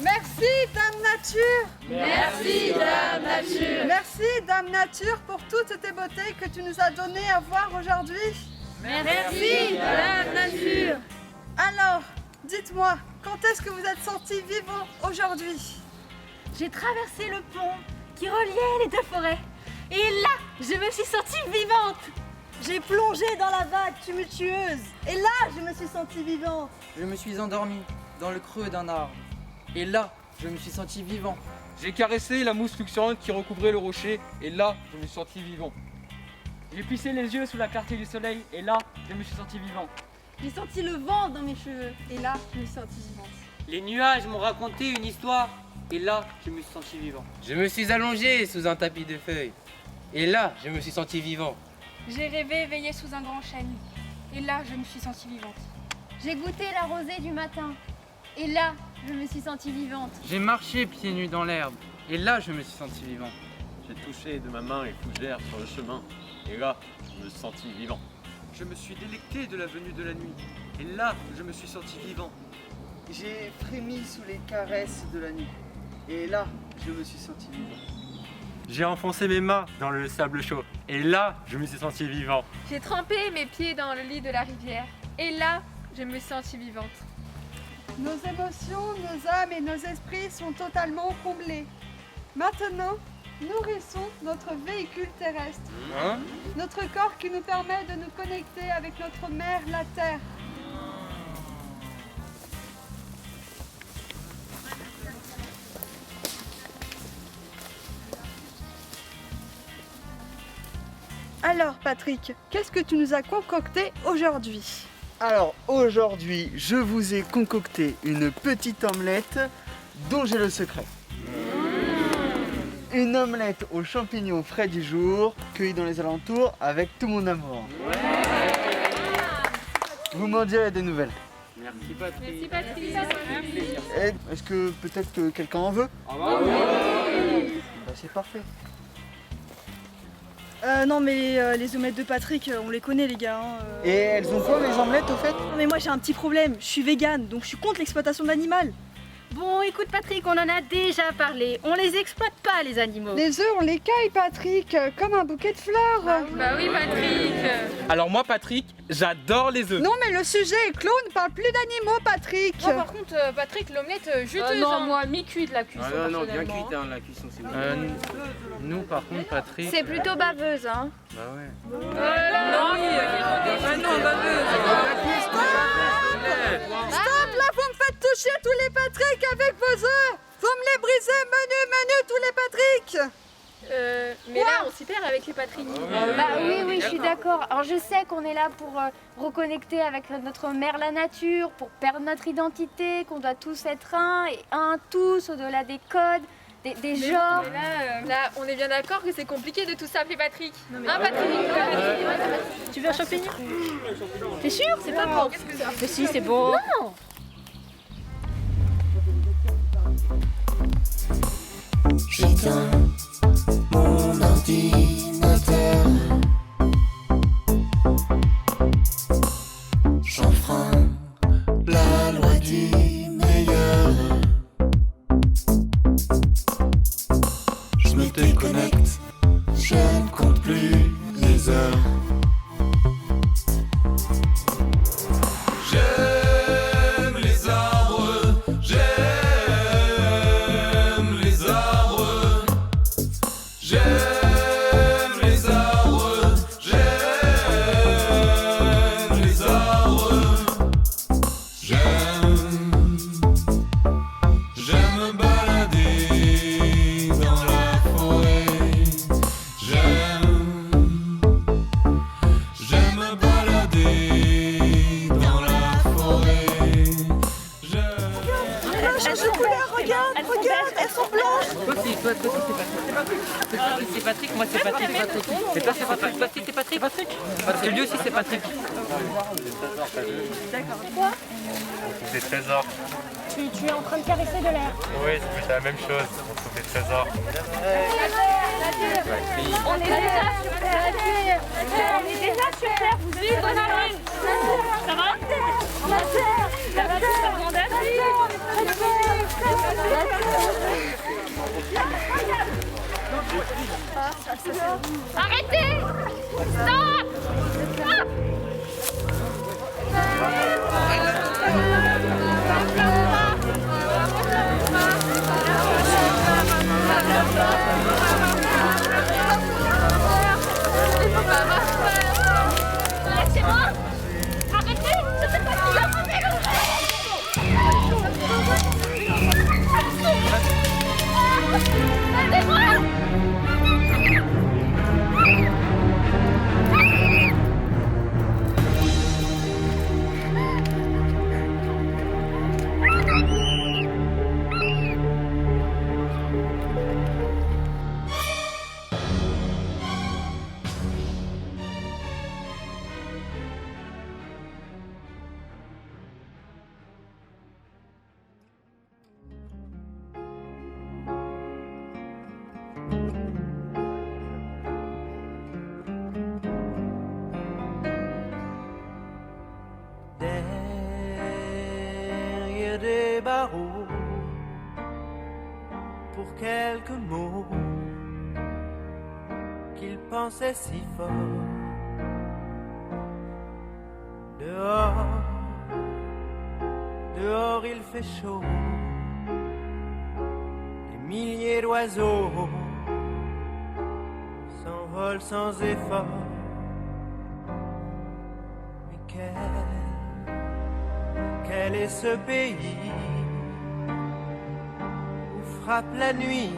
Merci, Dame Nature. Merci, Dame Nature. Merci, Dame Nature, pour toutes tes beautés que tu nous as données à voir aujourd'hui. Merci, Dame Nature. Alors, dites-moi, quand est-ce que vous êtes sentis vivants aujourd'hui? J'ai traversé le pont qui reliait les deux forêts. Et là, je me suis sentie vivante. J'ai plongé dans la vague tumultueuse. Et là, je me suis sentie vivante. Je me suis endormi dans le creux d'un arbre. Et là, je me suis senti vivant. J'ai caressé la mousse fluctuante qui recouvrait le rocher. Et là, je me suis senti vivant. J'ai plissé les yeux sous la clarté du soleil. Et là, je me suis senti vivant. J'ai senti le vent dans mes cheveux. Et là, je me suis sentie vivante. Les nuages m'ont raconté une histoire. Et là, je me suis senti vivant. Je me suis allongé sous un tapis de feuilles. Et là, je me suis senti vivant. J'ai rêvé éveillé sous un grand chêne. Et là, je me suis sentie vivante. J'ai goûté la rosée du matin. Et là, je me suis sentie vivante. J'ai marché pieds nus dans l'herbe. Et là, je me suis senti vivant. J'ai touché de ma main les fougères sur le chemin. Et là, je me suis senti vivant. Je me suis délecté de la venue de la nuit. Et là, je me suis senti vivant. J'ai frémi sous les caresses de la nuit. Et là, je me suis senti vivant. J'ai enfoncé mes mains dans le sable chaud. Et là, je me suis senti vivant. J'ai trempé mes pieds dans le lit de la rivière. Et là, je me suis sentie vivante. Nos émotions, nos âmes et nos esprits sont totalement comblés. Maintenant, nourrissons notre véhicule terrestre. Notre corps qui nous permet de nous connecter avec notre mère, la Terre. Alors Patrick, qu'est-ce que tu nous as concocté aujourd'hui? Alors aujourd'hui, je vous ai concocté une petite omelette dont j'ai le secret. Une omelette aux champignons frais du jour, cueillis dans les alentours avec tout mon amour. Vous m'en direz des nouvelles. Merci Patrick. Merci Patrick. Est-ce que peut-être que quelqu'un en veut? Bah, c'est parfait. Non mais les omelettes de Patrick, on les connaît les gars. Et elles ont quoi les omelettes au fait? Non mais moi j'ai un petit problème, je suis végane, donc je suis contre l'exploitation de l'animal. Bon, écoute Patrick, on en a déjà parlé. On les exploite pas, les animaux. Les œufs, on les caille Patrick, comme un bouquet de fleurs. Bah oui Patrick. Alors moi, Patrick, j'adore les œufs. Non mais le sujet est clos, on ne parle plus d'animaux Patrick. Moi par contre, Patrick, l'omelette juteuse. Non, moi, mi-cuite la cuisson. non, bien personnellement. cuite la cuisson, c'est bon. Nous, par contre, Patrick... C'est plutôt baveuse, hein. Bah ouais. Stop là, vous me faites toucher tous les Patrick avec vos œufs. Vous me les brisez, menu, tous les Patrick. Mais là, on s'y perd avec les Patrick. Bah oui, je suis d'accord. Alors je sais qu'on est là pour reconnecter avec notre mère la nature, pour perdre notre identité, qu'on doit tous être un et un tous au-delà des codes, des genres. Mais là, on est bien d'accord que c'est compliqué de tout s'appeler Patrick. Hein Patrick? Tu veux un champignon? T'es sûr? C'est pas bon. Qu'est-ce que c'est? Mais si, c'est bon. Non. J'éteins mon ordinateur. J'enfreins la loi du meilleur. Je me déconnecte, je ne compte plus les heures. J'aime les arbres, j'aime les arbres. J'aime les arbres, j'aime les arbres. J'aime me balader dans la forêt. J'aime me balader dans la forêt. Elle a changé de couleur, regarde, elles sont blanches. Toi, c'est Patrick, moi c'est Patrick. Et toi, c'est Patrick. Toi, c'est Patrick. Parce que lui aussi, c'est Patrick. D'accord. Quoi? Des trésors. Tu es en train de caresser de l'air. Oui, c'est la même chose. On trouve des trésors. On est déjà sur Terre. On est déjà sur Terre. Vous êtes bonne année. Ça va? La Terre. La Terre. Ça va? Arrêtez! Stop! Stop! Laissez-moi! Arrêtez! Je sais pas qui a monté le Aidez-moi! Derrière des barreaux, pour quelques mots qu'il pensait si fort. Dehors, dehors il fait chaud, des milliers d'oiseaux s'envolent sans effort. Mais quel est ce pays où frappe la nuit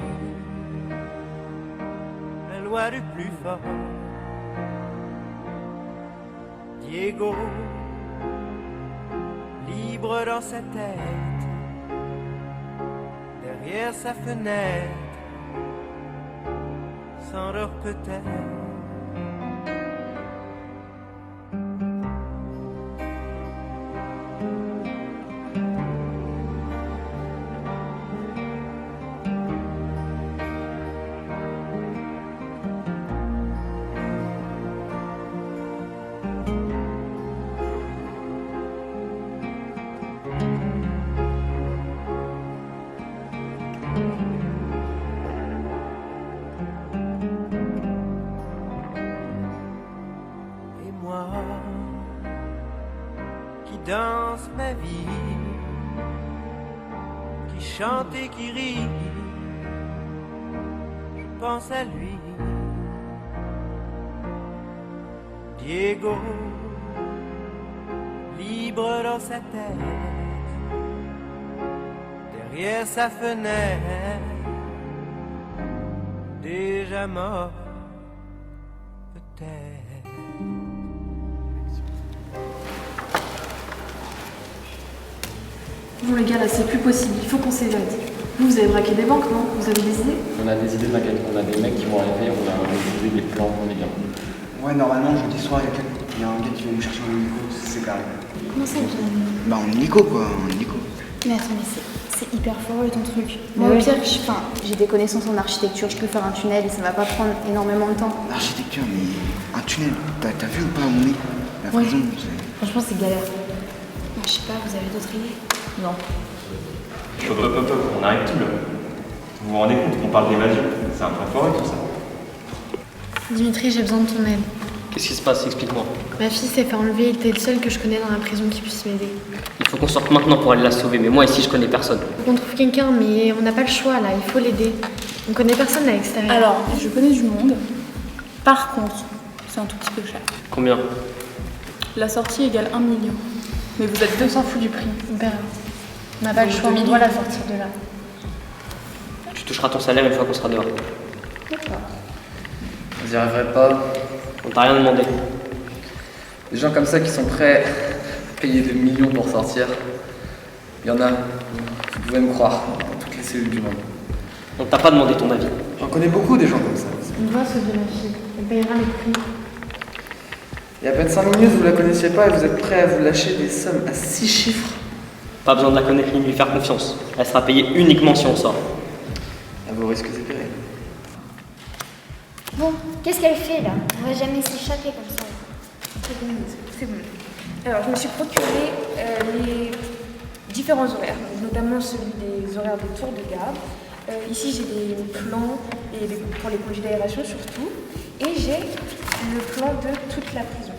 la loi du plus fort? Diego, libre dans sa tête, derrière sa fenêtre, s'endort peut-être. Danse ma vie, qui chante et qui rit, je pense à lui. Diego, libre dans sa tête, derrière sa fenêtre, déjà mort peut-être. Bon les gars, là c'est plus possible, il faut qu'on s'évade. Vous avez braqué des banques, non? Vous avez des idées? On a des idées, t'inquiète, on a des mecs qui vont arriver, on a des idées, des plans, on est bien. Ouais, normalement, jeudi soir, il y a un gars qui va nous chercher en hélico, c'est carré. Comment ça, John? Bah, en hélico, quoi, en hélico. Mais attends, mais c'est hyper fort ton truc. Moi, au pire, j'ai des connaissances en architecture, je peux faire un tunnel et ça va pas prendre énormément de temps. L'architecture, mais un tunnel, t'as vu ou pas où on est? La prison, franchement, c'est galère. Je sais pas, vous avez d'autres idées? Non. Hop, on arrête tout là. Vous vous rendez compte qu'on parle d'évasion? C'est un point fort et tout ça. Dimitri, j'ai besoin de ton aide. Qu'est-ce qui se passe? Explique-moi. Ma fille s'est fait enlever et t'es le seul que je connais dans la prison qui puisse m'aider. Il faut qu'on sorte maintenant pour aller la sauver, mais moi ici je connais personne. On trouve quelqu'un, mais on n'a pas le choix là, il faut l'aider. On connaît personne à l'extérieur. Alors, je connais du monde. Par contre, c'est un tout petit peu cher. Combien? La sortie égale 1 million. Mais vous êtes 200 fous du prix. On verra. On n'a pas le choix, on doit la sortir de là. Tu toucheras ton salaire une fois qu'on sera dehors. D'accord. Vous n'y arriverez pas. On t'a rien demandé. Des gens comme ça qui sont prêts à payer des millions pour sortir, il y en a, vous pouvez me croire, dans toutes les cellules du monde. On t'a pas demandé ton avis. J'en connais beaucoup des gens comme ça. On doit sauver ma fille. Elle payera les prix. Il y a à peine 5 minutes, vous la connaissiez pas et vous êtes prêts à vous lâcher des sommes à 6 chiffres. Pas besoin de la connaître ni de lui faire confiance. Elle sera payée uniquement si on sort. À vos risques et périls. Bon, qu'est-ce qu'elle fait là? On va jamais s'échapper comme ça. C'est bon. Alors, je me suis procuré les différents horaires, notamment celui des horaires de tour de garde. Ici, j'ai des plans pour les conduits d'aération surtout, et j'ai le plan de toute la prison.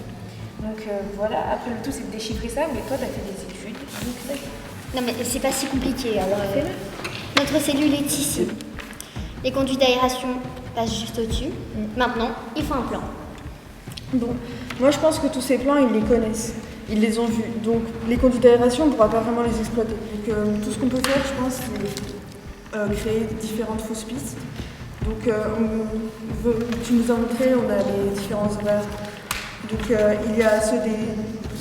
Donc voilà, après le tout c'est de déchiffrer ça, mais toi tu as fait des études, donc ça... Non mais c'est pas si compliqué, alors notre cellule est ici. Les conduits d'aération passent juste au-dessus. Maintenant, il faut un plan. Bon, moi je pense que tous ces plans, ils les connaissent. Ils les ont vus. Donc les conduits d'aération, on ne pourra pas vraiment les exploiter. Donc tout ce qu'on peut faire, je pense, c'est créer différentes fausses pistes. Donc tu nous as montré, on a les différents horaires. Donc il y a ceux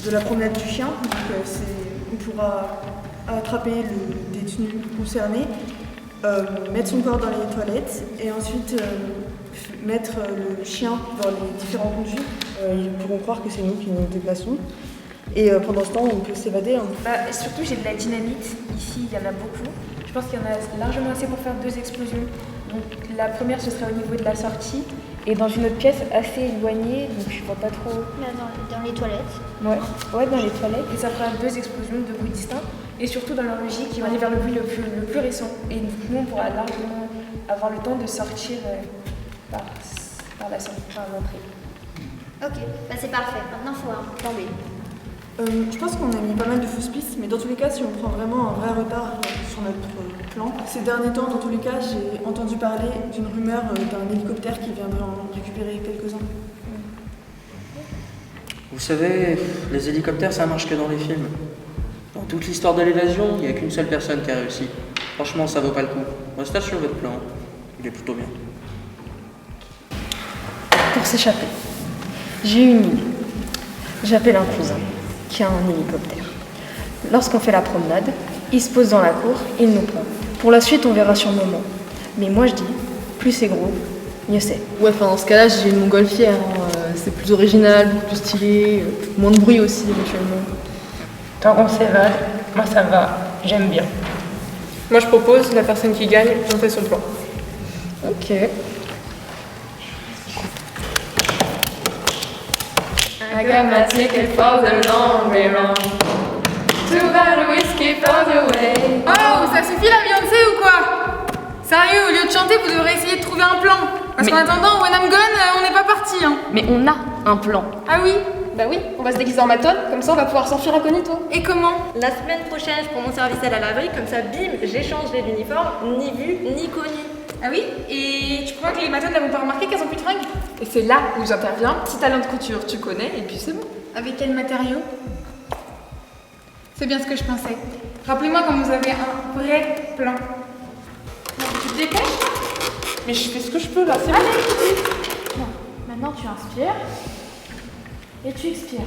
de la promenade du chien. Donc on pourra attraper le détenu concerné, mettre son corps dans les toilettes et ensuite mettre le chien dans les différents conduits. Ils pourront croire que c'est nous qui nous déplaçons. Et pendant ce temps, on peut s'évader. Surtout, j'ai de la dynamite. Ici, il y en a beaucoup. Je pense qu'il y en a largement assez pour faire 2 explosions. Donc, la première, ce serait au niveau de la sortie. Et dans une autre pièce assez éloignée, donc je vois pas trop. Dans les toilettes. Ouais, dans les toilettes. Et ça fera 2 explosions de bruits distincts. Et surtout dans la logique, qui va aller vers le bruit le plus récent. Et nous, on pourra largement avoir le temps de sortir par l'entrée. Ok, c'est parfait. Maintenant, il faut un plan B. Je pense qu'on a mis pas mal de fausses pistes, mais dans tous les cas, si on prend vraiment un vrai retard sur notre plan, ces derniers temps, dans tous les cas, j'ai entendu parler d'une rumeur d'un hélicoptère qui viendrait en récupérer quelques-uns. Vous savez, les hélicoptères, ça marche que dans les films. Dans toute l'histoire de l'évasion, il n'y a qu'une seule personne qui a réussi. Franchement, ça vaut pas le coup. Restez sur votre plan. Il est plutôt bien. Pour s'échapper, j'ai une idée. J'appelle un cousin qui a un hélicoptère. Lorsqu'on fait la promenade, il se pose dans la cour, il nous prend. Pour la suite, on verra sur le moment. Mais moi, je dis, plus c'est gros, mieux c'est. Ouais, dans ce cas-là, j'ai une montgolfière. C'est plus original, beaucoup plus stylé, moins de bruit aussi éventuellement. Tant qu'on s'évade, moi ça va, j'aime bien. Moi, je propose, la personne qui gagne, on fait son plan. Ok. I got my ticket for the long way round. Too bad whiskey for the way. Oh, ça suffit la Beyoncé ou quoi? Sérieux, au lieu de chanter, vous devrez essayer de trouver un plan. Parce qu'en attendant, when I'm gone, on n'est pas parti. Hein. Mais on a un plan. Ah oui? Bah oui, on va se déguiser en maton, comme ça on va pouvoir s'enfuir incognito. Et comment? La semaine prochaine, je prends mon service à la laverie, comme ça, bim, j'échange l'uniforme, ni vu, ni connu. Ah oui? Et tu crois que les matos n'avont pas remarqué qu'elles ont plus de fringues? Et c'est là où j'interviens. Petit talent de couture, tu connais, et puis c'est bon. Avec quel matériau? C'est bien ce que je pensais. Rappelez-moi quand vous avez un vrai plan. Non, tu te dépêches? Mais je fais ce que je peux là, c'est bon. Allez, non, maintenant tu inspires et tu expires.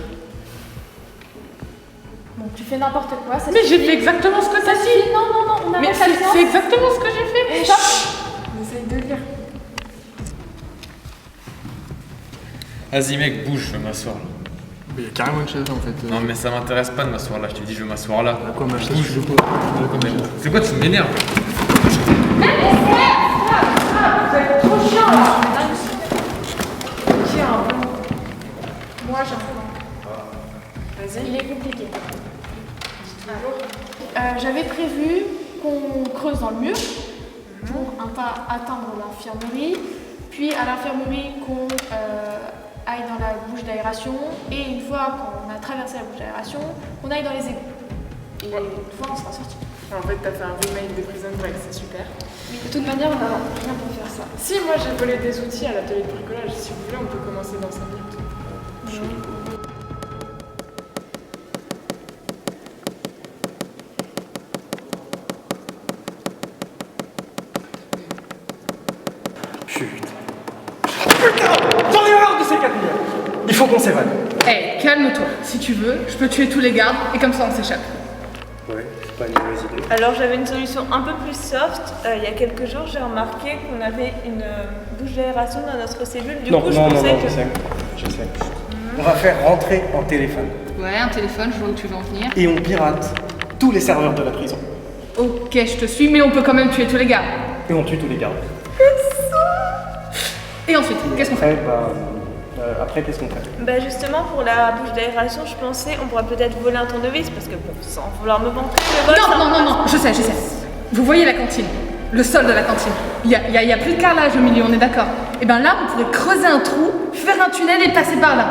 Bon, tu fais n'importe quoi, ça Mais suffit. j'ai fait exactement ce que t'as dit. Non, on a Mais c'est exactement ce que j'ai fait. Stop. Essaye de lire. Vas-y mec, bouge, je veux m'asseoir là. Il y a carrément une chaise là en fait. Non mais ça m'intéresse pas de m'asseoir là, je te dis je veux m'asseoir là. Quoi ma chaise? C'est quoi, tu m'énerves? Vous êtes trop chiant là. Qui a un plan? Moi j'ai un plan. Vas-y. Il est compliqué. J'avais prévu qu'on creuse dans le mur pour atteindre l'infirmerie, puis à l'infirmerie qu'on aille dans la bouche d'aération, et une fois qu'on a traversé la bouche d'aération, qu'on aille dans les égouts. Et une fois on sera sorti. En fait, t'as fait un remake de Prison Break, c'est super. Mais de toute manière, on n'a rien pour faire ça. Si, moi j'ai volé des outils à l'atelier de bricolage. Si vous voulez, on peut commencer dans 5 minutes. Putain, j'en ai marre de ces 4 minutes. Il faut qu'on s'évade. Hey, calme-toi. Si tu veux, je peux tuer tous les gardes et comme ça on s'échappe. Ouais, c'est pas une mauvaise idée. Alors j'avais une solution un peu plus soft. Il y a quelques jours, j'ai remarqué qu'on avait une bouche d'aération dans notre cellule. Du coup, je pensais que... je sais. On va faire rentrer un téléphone. Ouais, un téléphone, je vois où tu veux en venir. Et on pirate tous les serveurs de la prison. Ok, je te suis, mais on peut quand même tuer tous les gardes. Et on tue tous les gardes. Et ensuite, qu'est-ce qu'on fait? Après, qu'est-ce qu'on fait? Bah justement, pour la bouche d'aération, je pensais on pourrait peut-être voler un tournevis, parce que bon, sans vouloir me vanter, le vol, Non, je sais. Vous voyez la cantine, le sol de la cantine. Il y a plus de carrelage au milieu, on est d'accord. Et ben là, on pourrait creuser un trou, faire un tunnel et passer par là.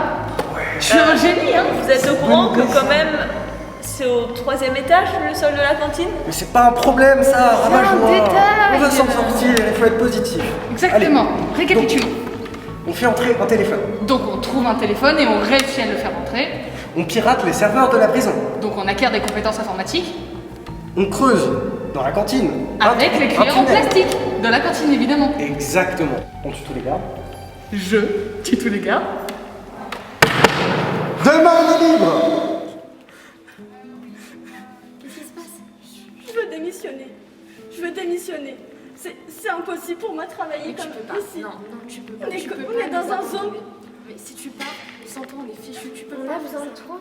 Je suis un génie, hein. Vous êtes au courant que quand même, c'est au 3e étage, le sol de la cantine? Mais c'est pas un problème, ça, C'est un rabat-joie. détail. On va s'en sortir, il faut être positif. Exactement. Allez. Récapitule. Donc, on fait entrer un téléphone. Donc on trouve un téléphone et on réussit à le faire entrer. On pirate les serveurs de la prison. Donc on acquiert des compétences informatiques. On creuse dans la cantine. Avec les cuillères en plastique. De la cantine, évidemment. Exactement. On tue tous les gars. Je tue tous les gars. Demain, on est libre. Qu'est-ce qui se passe? Je veux démissionner. C'est impossible pour moi de travailler comme ici. Non, tu peux pas. On est dans un zoo. Mais si tu pars, sans toi on est fichu, tu peux On pas. a besoin de toi.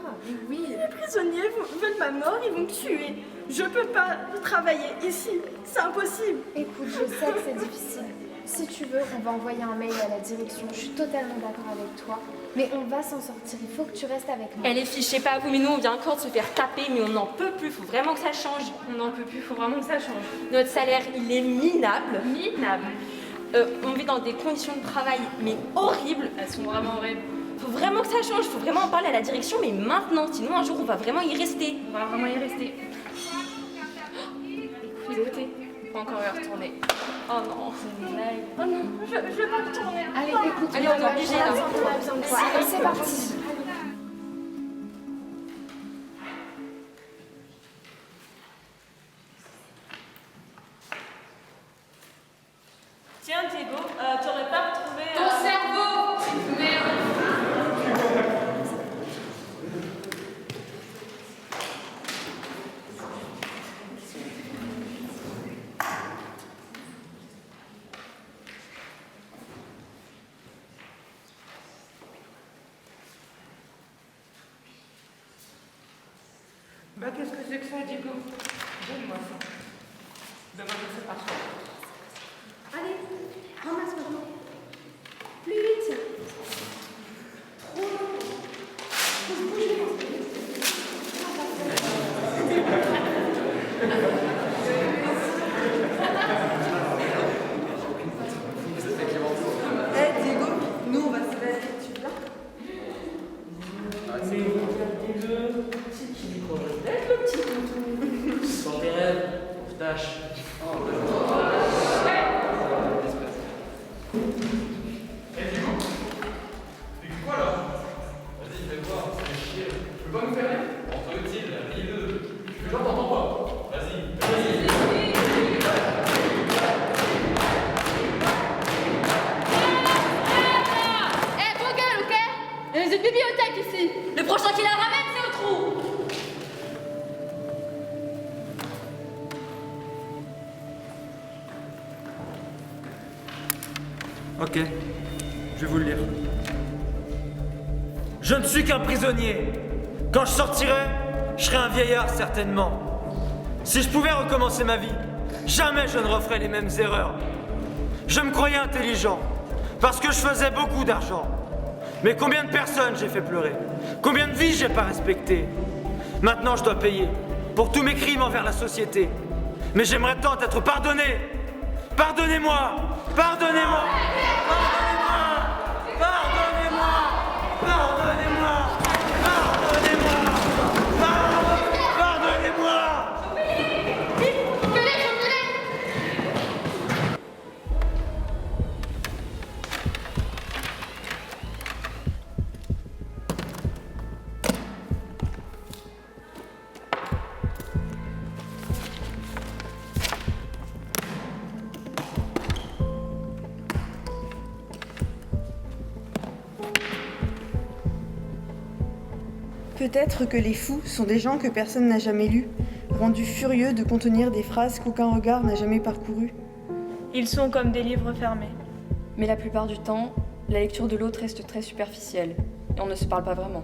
Oui. Les prisonniers veulent ma mort, ils vont me tuer. Je peux pas travailler ici. C'est impossible. Écoute, je sais que c'est difficile. Si tu veux, on va envoyer un mail à la direction. Je suis totalement d'accord avec toi. Mais on va s'en sortir. Il faut que tu restes avec nous. Elle est fiche, je sais pas vous, mais nous on vient encore de se faire taper, mais on n'en peut plus, faut vraiment que ça change. On n'en peut plus, faut vraiment que ça change. Notre salaire, il est minable. On vit dans des conditions de travail, mais horribles. Elles sont vraiment horribles. Faut vraiment que ça change, faut vraiment en parler à la direction, mais maintenant, sinon un jour on va vraiment y rester. On va vraiment y rester. Écoutez, faut encore y retourner. Oh non, c'est une blague. Oh non, je vais pas retourner. Allez, écoute, allez, on est obligé là. On a besoin de toi. Allez, c'est parti. Tiens Diego, t'aurais pas retrouvé... Ton cerveau, merde. Bah qu'est-ce que c'est que ça, Diego? Donne-moi ça. Demain, je sais pas. Allez, ramasse maintenant. Plus vite. Trop long. Faut se bouger. Eh Diego, nous on va se balader, tu viens? Sans tes rêves, pauvre tâche. Eh, vos gueules, ok? Il y a une bibliothèque ici. Le prochain qui la ramène, c'est au trou. Ok, je vais vous le lire. Je ne suis qu'un prisonnier. Quand je sortirai, je serai un vieillard certainement. Si je pouvais recommencer ma vie, jamais je ne referais les mêmes erreurs. Je me croyais intelligent, parce que je faisais beaucoup d'argent. Mais combien de personnes j'ai fait pleurer? Combien de vies j'ai pas respectées? Maintenant je dois payer pour tous mes crimes envers la société. Mais j'aimerais tant être pardonné. Pardonnez-moi! Pardonnez-moi! Pardonnez-moi! Pardonnez-moi! Pardonnez-moi! Pardonnez-moi! Pardonnez-moi! Peut-être que les fous sont des gens que personne n'a jamais lus, rendus furieux de contenir des phrases qu'aucun regard n'a jamais parcourues. Ils sont comme des livres fermés. Mais la plupart du temps, la lecture de l'autre reste très superficielle et on ne se parle pas vraiment.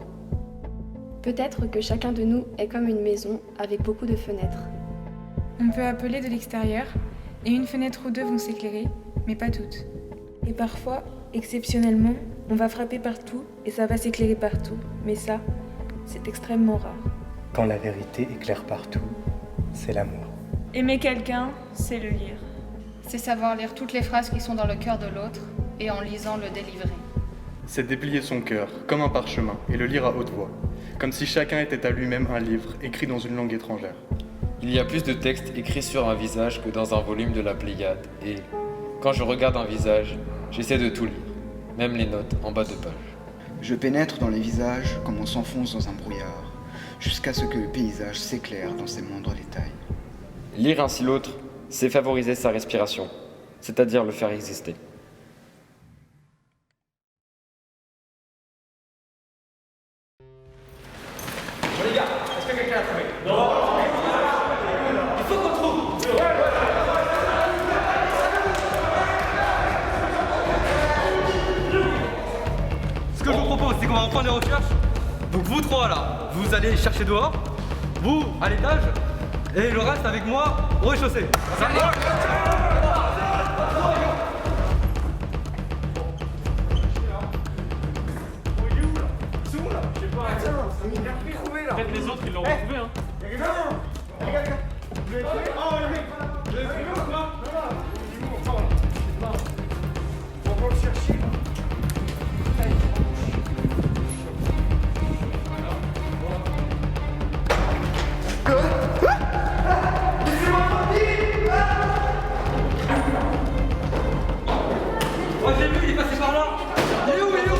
Peut-être que chacun de nous est comme une maison avec beaucoup de fenêtres. On peut appeler de l'extérieur et une fenêtre ou deux vont s'éclairer, mais pas toutes. Et parfois, exceptionnellement, On va frapper partout et ça va s'éclairer partout. Mais ça, c'est extrêmement rare. Quand la vérité éclaire partout, c'est l'amour. Aimer quelqu'un, c'est le lire. C'est savoir lire toutes les phrases qui sont dans le cœur de l'autre et en lisant le délivrer. C'est déplier son cœur comme un parchemin et le lire à haute voix, comme si chacun était à lui-même un livre écrit dans une langue étrangère. Il y a plus de textes écrits sur un visage que dans un volume de la Pléiade et, quand je regarde un visage, j'essaie de tout lire, même les notes en bas de page. Je pénètre dans les visages comme on s'enfonce dans un brouillard, jusqu'à ce que le paysage s'éclaire dans ses moindres détails. Lire ainsi l'autre, c'est favoriser sa respiration, c'est-à-dire le faire exister. Bon les gars, est-ce que quelqu'un a trouvé? Non. Il faut qu'on trouve. Ce que je vous propose, c'est qu'on va reprendre les recherches. Donc vous trois là, vous allez chercher dehors, vous à l'étage, et le reste avec moi au rez-de-chaussée. Peut-être les autres ils l'ont retrouvé hein. On va le chercher. Oh j'ai vu, il est passé par là. Il est où, il est où?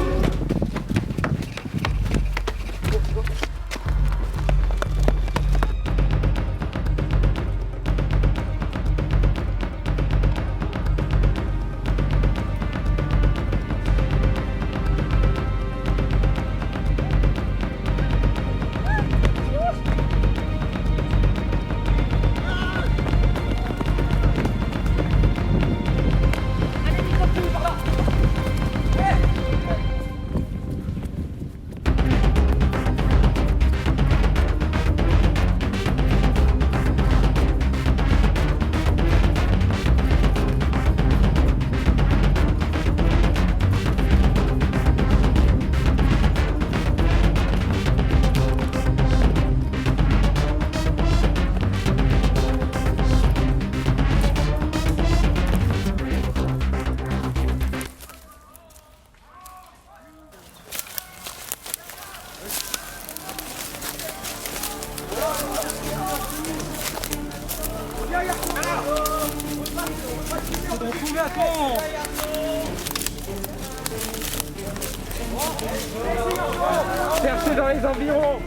Cherchez dans les environs.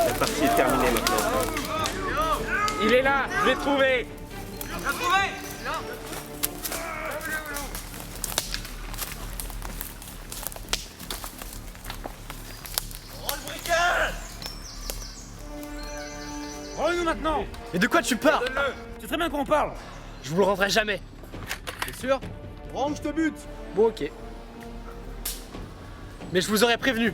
La partie est terminée maintenant. Il est là, je l'ai trouvé. Rends-le-nous maintenant. Mais de quoi tu parles? C'est très bien qu'on parle. Je vous le rendrai jamais. T'es sûr? Rends, je te bute. Bon, ok. Mais je vous aurais prévenu.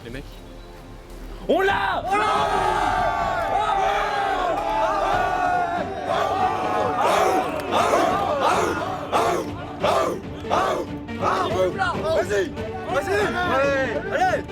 Les mecs. On l'a! Vas-y! Vas-y! Allez!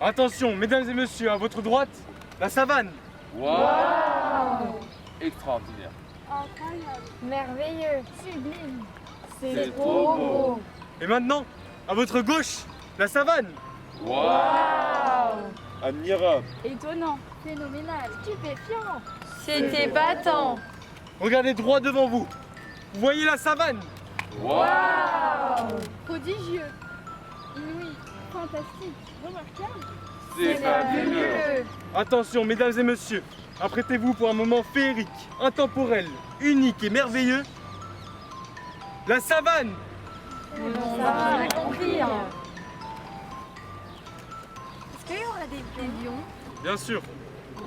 Attention, mesdames et messieurs, à votre droite, la savane. Waouh! Extraordinaire. Incroyable. Merveilleux. Sublime. C'est trop beau. Et maintenant, à votre gauche, la savane. Waouh! Admirable. Étonnant. Phénoménal. Stupéfiant. C'était épatant. Regardez droit devant vous. Vous voyez la savane? Waouh! Prodigieux. Inouï. Fantastique. Remarquable. C'est fabuleux. Attention, mesdames et messieurs, apprêtez-vous pour un moment féerique, intemporel, unique et merveilleux. La savane. On a compris. Est-ce qu'il y aura des lions? Bien sûr.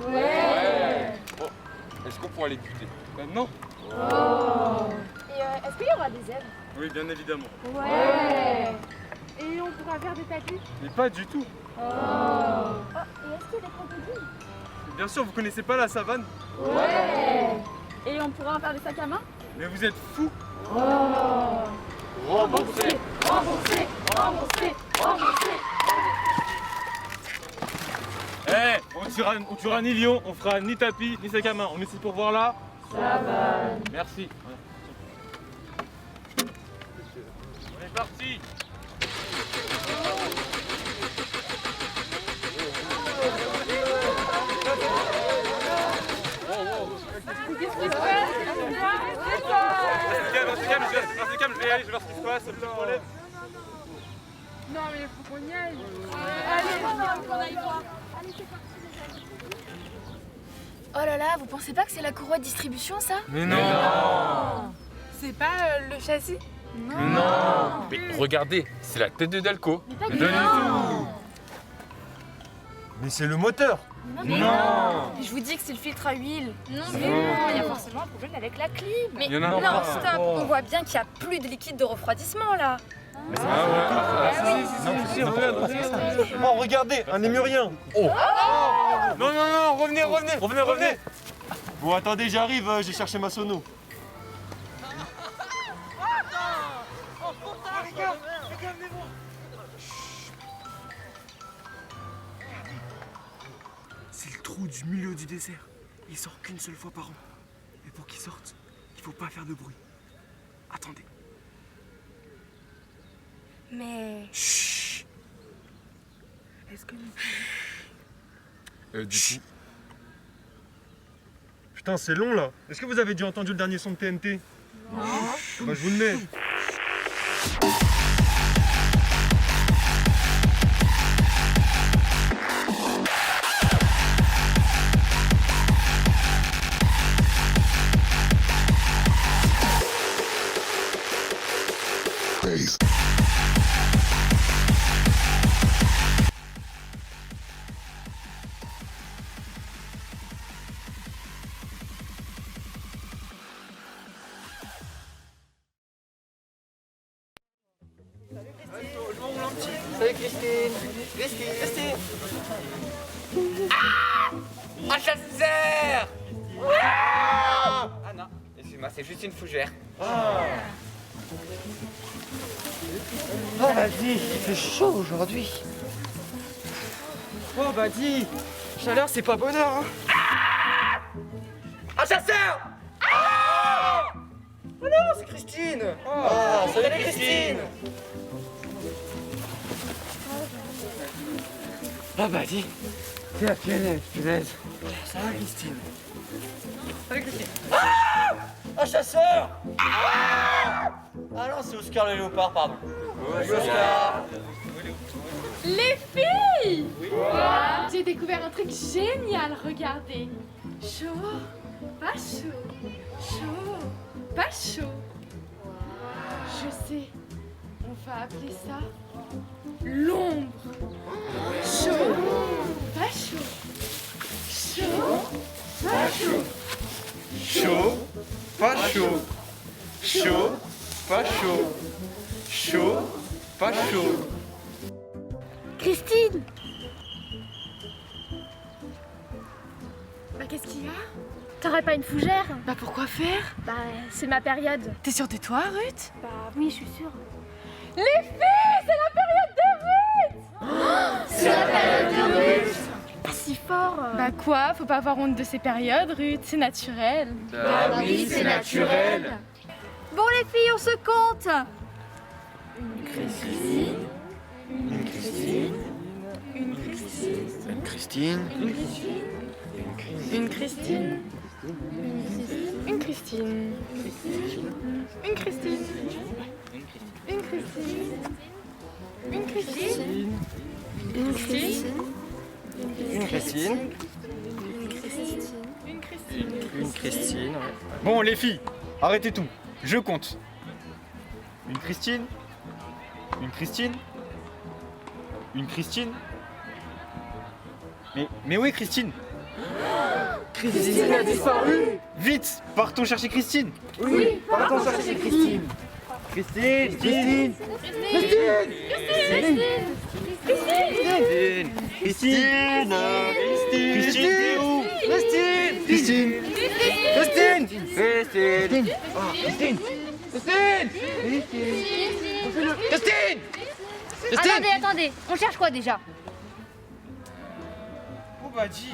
Ouais. Bon, est-ce qu'on pourra les buter? Non. Et est-ce qu'il y aura des zèbres? Oui, bien évidemment. Ouais. Et on pourra faire des tapis? Mais pas du tout. Et est-ce qu'il y a des crocodiles? Bien sûr, vous connaissez pas la savane? Ouais. Et on pourra en faire des sacs à main? Mais vous êtes fous. Remboursé, remboursé, remboursé, remboursé. On tuera ni lion, on fera ni tapis, ni sac à main. On est ici pour voir là. Savane. Merci. On est parti. Qu'est-ce qui se passe? Restez calme, je vais y aller, je vais voir ce qui se passe. Non, mais il faut qu'on y aille. Allez, on aille voir. Allez, c'est parti. Oh là là, vous pensez pas que c'est la courroie de distribution, ça? Mais non. C'est pas le châssis? Non. Mais regardez, c'est la tête de Delco. Mais pas du tout. Mais c'est le moteur. Non. Je vous dis que c'est le filtre à huile. Non, il y a forcément un problème avec la clim. Mais Il y en a non, pas. stop, on voit bien qu'il n'y a plus de liquide de refroidissement là. Oh, regardez, un émurien. Non, revenez. Bon, attendez, j'arrive, j'ai cherché ma sono. C'est le trou du milieu du désert. Il sort qu'une seule fois par an. Et pour qu'il sorte, il faut pas faire de bruit. Attendez. Mais... Chut. Est-ce que... Du coup, Putain, c'est long là. Est-ce que vous avez déjà entendu le dernier son de TNT? Non. Bah, je vous le mets. Salut Christine. Christine. Un chasseur. Ah non, excuse-moi, c'est juste une fougère. Ah vas-y, il fait chaud aujourd'hui. Oh bah dis, chaleur c'est pas bonheur hein. Un chasseur. Oh non, c'est Christine. Salut Christine. Ah bah dis, c'est la punaise. Ça va Christine? Salut Christine. Un chasseur. Ah non, c'est Oscar le léopard, pardon. Oui, Oscar. Les filles! J'ai découvert un truc génial, regardez. Chaud, pas chaud, chaud, pas chaud. Je sais, on va appeler ça l'ombre. Chaud, pas chaud, chaud, pas chaud. Chaud, pas chaud. Chaud, pas chaud. Chaud, pas chaud. Christine! Bah qu'est-ce qu'il y a? T'aurais pas une fougère? Bah pourquoi faire? Bah c'est ma période. T'es sûre de toi, Ruth? Bah oui, je suis sûre. Les filles, c'est la période de Ruth! C'est la période de Ruth! Pas si fort. Bah quoi? Faut pas avoir honte de ces périodes, Ruth, c'est naturel. Bah oui, c'est naturel. Bon les filles, on se compte. Une Christine. Une Christine. Une Christine. Une Christine. Une Christine. Une Christine. Une Christine. Une Christine. Une Christine. Une Christine. Une Christine, ouais. Bon, les filles, arrêtez tout. Je compte. Une Christine. Une Christine. Une Christine. Mais où est Christine? Christine a disparu. Vite, partons chercher Christine. Oui, partons chercher Christine. Christine, Christine. Christine. Christine. Christine. Christine, t'es où? Christine. Christine. Christine. Christine. Christine. Christine. Attendez, on cherche quoi déjà? Oh bah dis.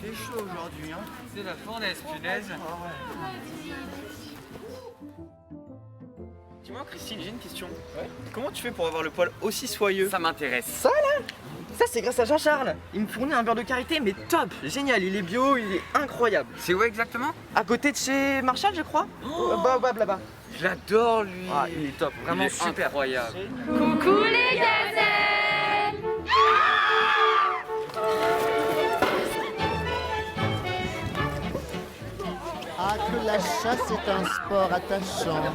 Il fait chaud aujourd'hui, hein. C'est la fournaise, punaise. Dis-moi Christine, j'ai une question. Comment tu fais pour avoir le poil aussi soyeux? Ça m'intéresse. Ça là? Ça c'est grâce à Jean-Charles. Il me fournit un beurre de karité mais top, génial, il est bio, il est incroyable. C'est où exactement? À côté de chez Marshall je crois. Baobab là-bas. Je l'adore lui. Ah, il est top, vraiment Il est super. incroyable. Coucou les gazelles! Ah, que la chasse est un sport attachant,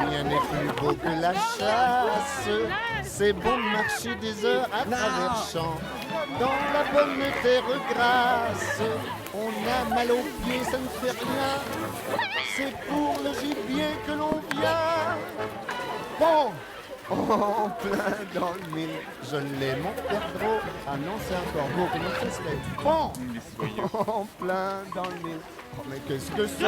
rien n'est plus beau que la chasse. C'est bon de marcher des heures à travers champs, dans la bonne terre grasse. On a mal aux pieds, ça ne fait rien, c'est pour le gibier que l'on vient. Bon, en plein dans le mille, je l'ai mon perdreau. Ah non, c'est un corbeau, comment ça se fait? Bon, en plein dans le mille. Oh, mais qu'est-ce que c'est?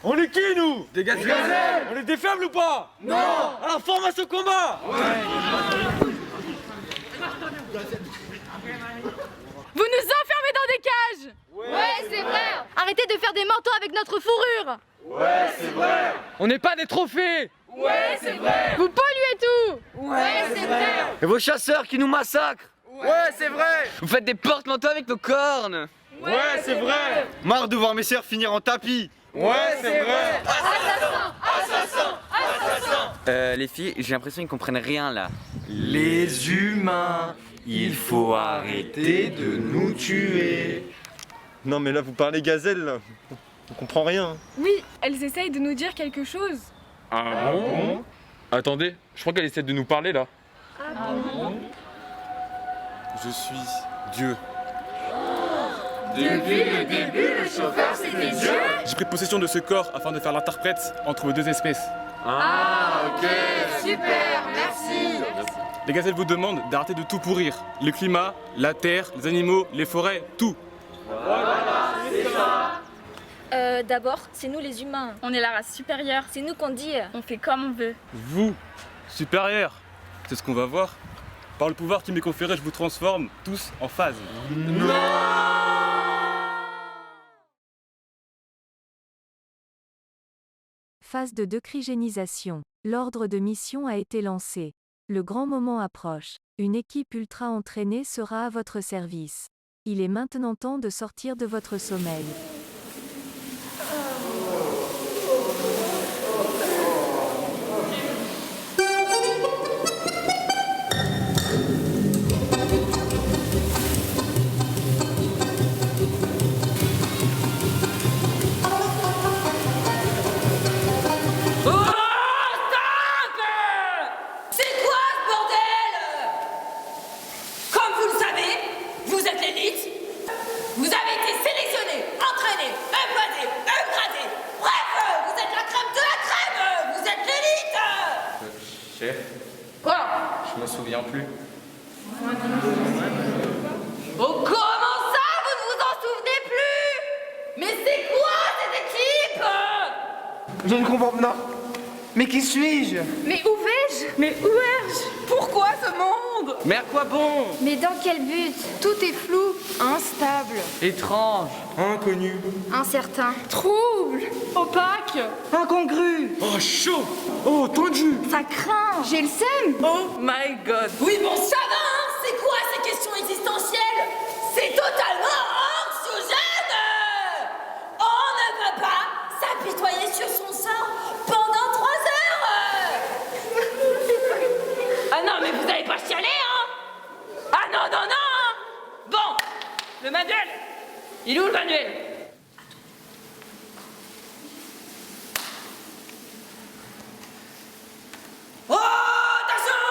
On est qui nous? Des gazelles. On est des faibles ou pas? Non. Alors formation combat. Vous nous enfermez dans des cages. Ouais, c'est vrai! Arrêtez de faire des manteaux avec notre fourrure! Ouais, c'est vrai. On n'est pas des trophées. Ouais, c'est vrai. Vous polluez tout. Ouais, c'est vrai! Et vos chasseurs qui nous massacrent. Ouais, c'est vrai. Vous faites des porte-manteaux avec nos cornes. Ouais, c'est vrai. Marre de voir mes sœurs finir en tapis. Ouais, c'est vrai. Les filles, j'ai l'impression qu'ils comprennent rien là. Les humains, il faut arrêter de nous tuer. Non mais là vous parlez gazelle là. On comprend rien. Oui, elles essayent de nous dire quelque chose. Ah bon? Attendez, je crois qu'elle essaie de nous parler là. Ah bon? Je suis Dieu. Depuis le début, le chauffeur c'était Dieu. J'ai pris possession de ce corps afin de faire l'interprète entre deux espèces. Ah, ok, super, merci. Les gazelles vous demandent d'arrêter de tout pourrir. Le climat, la terre, les animaux, les forêts, tout. Voilà, c'est ça. D'abord, c'est nous les humains. On est la race supérieure. C'est nous qu'on dit. On fait comme on veut. Vous, supérieur, c'est ce qu'on va voir. Par le pouvoir qui m'est conféré, je vous transforme tous en phase. Non. Phase de décrygénisation. L'ordre de mission a été lancé. Le grand moment approche. Une équipe ultra entraînée sera à votre service. Il est maintenant temps de sortir de votre sommeil. Chef, Quoi? je me souviens plus. Oh, comment ça, vous ne vous en souvenez plus? Mais c'est quoi cette équipe? Je ne comprends pas. Non. Mais qui suis-je? Mais où vais-je? Mais où ai-je? Pourquoi ce monde? Mais à quoi bon? Mais dans quel but? Tout est flou, instable, Étrange, inconnu, Incertain. trouble, opaque. incongru. Oh chaud. Oh tendu. Ça craint. J'ai le seum. Oh my god. Oui, bon, ça va, hein? C'est quoi ces questions existentielles? C'est totalement anxiogène! On ne peut pas s'apitoyer sur son sort pendant 3 pas chialer, hein? Ah non, non, non, hein? Bon, le manuel. Il est où le manuel? Oh, attention!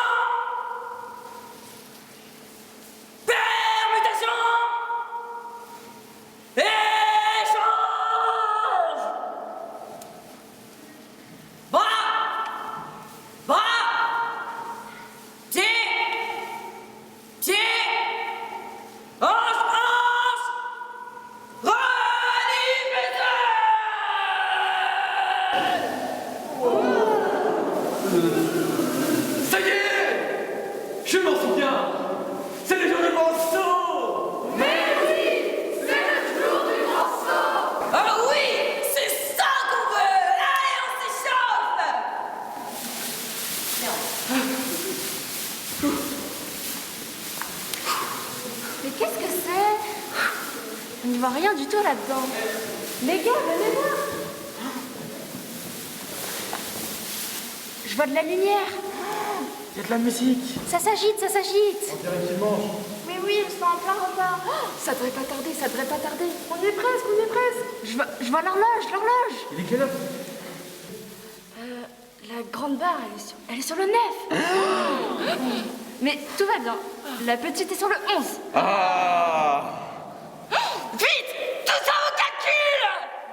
Permutation! Échange! Bras! Bras! Tiens! Hanche! Ça y est! Je m'en souviens! C'est le jour du grand saut! Mais oui! C'est le jour du grand saut! Ah oui! C'est ça qu'on veut! Allez, on s'échauffe! Mais qu'est-ce que c'est? On n'y voit rien du tout là-dedans. Les gars, venez voir. Je vois de la lumière. Il y a de la musique! Ça s'agite, ça s'agite. On dirait qu'il mange! Mais oui, on se met en plein repas. Oh, ça devrait pas tarder, ça devrait pas tarder. On y est presque, on y est presque. Je vois l'horloge, l'horloge. Il est quelle heure? La grande barre, elle est sur le 9. Mais tout va bien. La petite est sur le 11. Ah! Vite! Tout ça au calcul!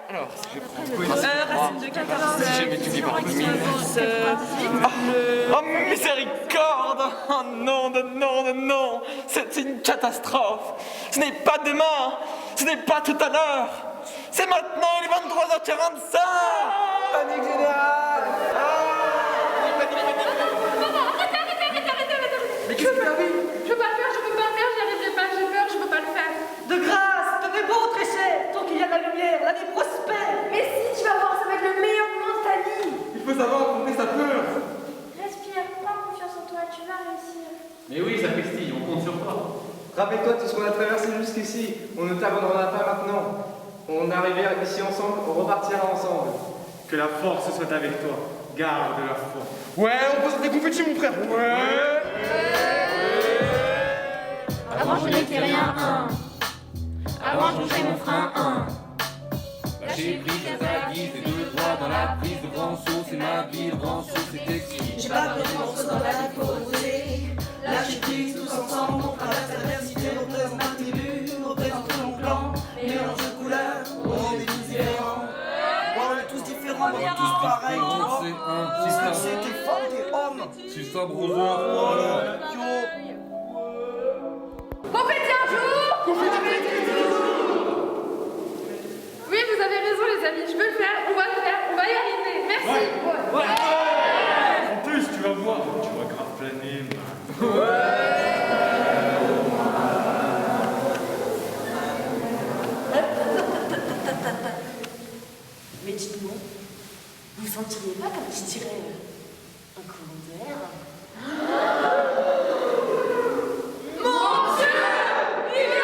Alors, si je prends Racine de 14. si jamais tu dis par Oh, miséricorde! Oh non, non, non! C'est une catastrophe! Ce n'est pas demain! Ce n'est pas tout à l'heure! C'est maintenant, il est 23h45! Panique générale! Mais qu'est-ce que tu as vu? Je peux pas le faire, j'y arriverai pas, j'ai peur, je peux pas le faire. De grâce, tenez bon, Tréchet, tant qu'il y a de la lumière, la vie prospère. Mais si, tu vas voir, ça va être le meilleur moment de ta vie. Il faut savoir affronter sa peur! Respire, prends confiance en toi, tu vas réussir. Mais oui, sapristi, on compte sur toi. Rappelle-toi tout ce qu'on a traversé jusqu'ici. On ne t'abandonnera pas maintenant. On arrivera ici ensemble, on repartira ensemble. Que la force soit avec toi. Garde la foi. Ouais, on pose des confettis, mon frère! Ouais! Avant, je n'étais rien, Avant, je bougeais mon frein, Lâcher prise à la guise et deux doigts dans la prise. Le grand saut, c'est ma vie, le grand saut, c'est exquis. J'ai pas pris de morceaux dans la vie posée. Lâcher prise tous ensemble, on traverse l'adversité, on représente un tribu, on représente mon clan. Mélange de couleurs, on est des différents. Ouais, on est tous différents, mais on est tous pareils. C'est t'es femme, t'es homme. Si ça brother, voilà. Confetti un jour! Oui, vous avez raison les amis, je peux le faire, on va le faire, on va y arriver. Merci! En plus, tu vas voir, tu vas grave planer. Mais dites-moi, vous sentiriez pas comme je dirais un courant d'air? Mon Dieu! Il est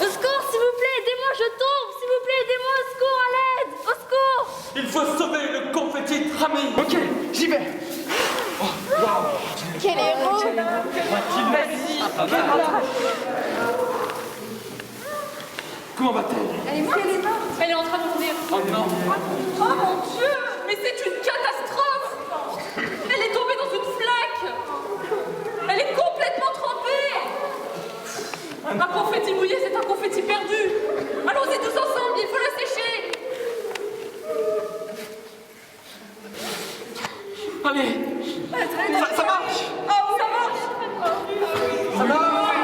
Au secours, s'il vous plaît, aidez-moi, je tombe. S'il vous plaît, aidez-moi, au secours, à l'aide. Au secours. Il faut sauver le confetti Rami! Ok, j'y vais! Oh, waouh! Quel héros. Vas-y! Comment va-t-elle? Elle est morte, elle est en train de mourir. Oh non! Oh mon Dieu! Mais c'est une catastrophe! Elle est tombée dans une flaque! Elle est complètement trempée! Un confetti mouillé, c'est un confetti perdu! Allons-y tous ensemble, il faut le sécher! Allez! Ça marche! Oh, ça marche! Ça marche!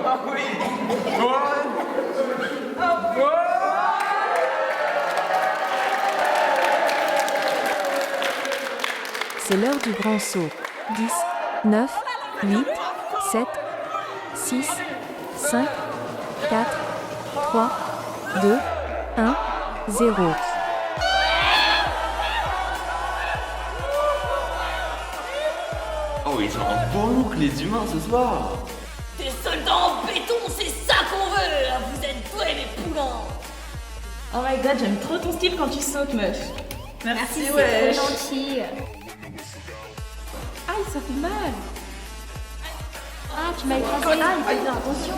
Ah oui! C'est l'heure du grand saut. 10, 9, 8, 7, 6, 5, 4, 3, 2, 1, 0. Oh, ils ont un beau look, les humains, ce soir. Des soldats en béton, c'est ça qu'on veut! Vous êtes doués, mes poulains! Oh my god, j'aime trop ton style quand tu sautes, meuf. Merci, ouais. c'est trop gentil. ça fait mal. Ah, tu m'as écrasé. Aïe, fais bien attention.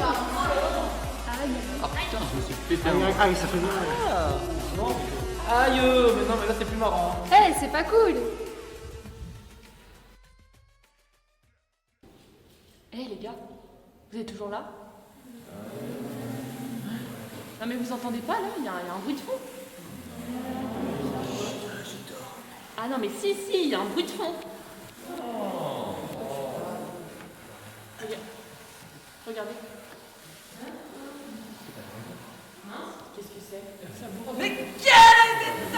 Aïe. Ah putain, je me suis pété Aïe, ça fait mal. Aïe, mais non, mais là c'est plus marrant. Eh, c'est pas cool. Eh les gars, vous êtes toujours là? Non mais vous entendez pas là? Il y a un bruit de fond. Ah non mais si, il y a un bruit de fond. Regardez. Qu'est-ce que c'est? Mais quelle est cette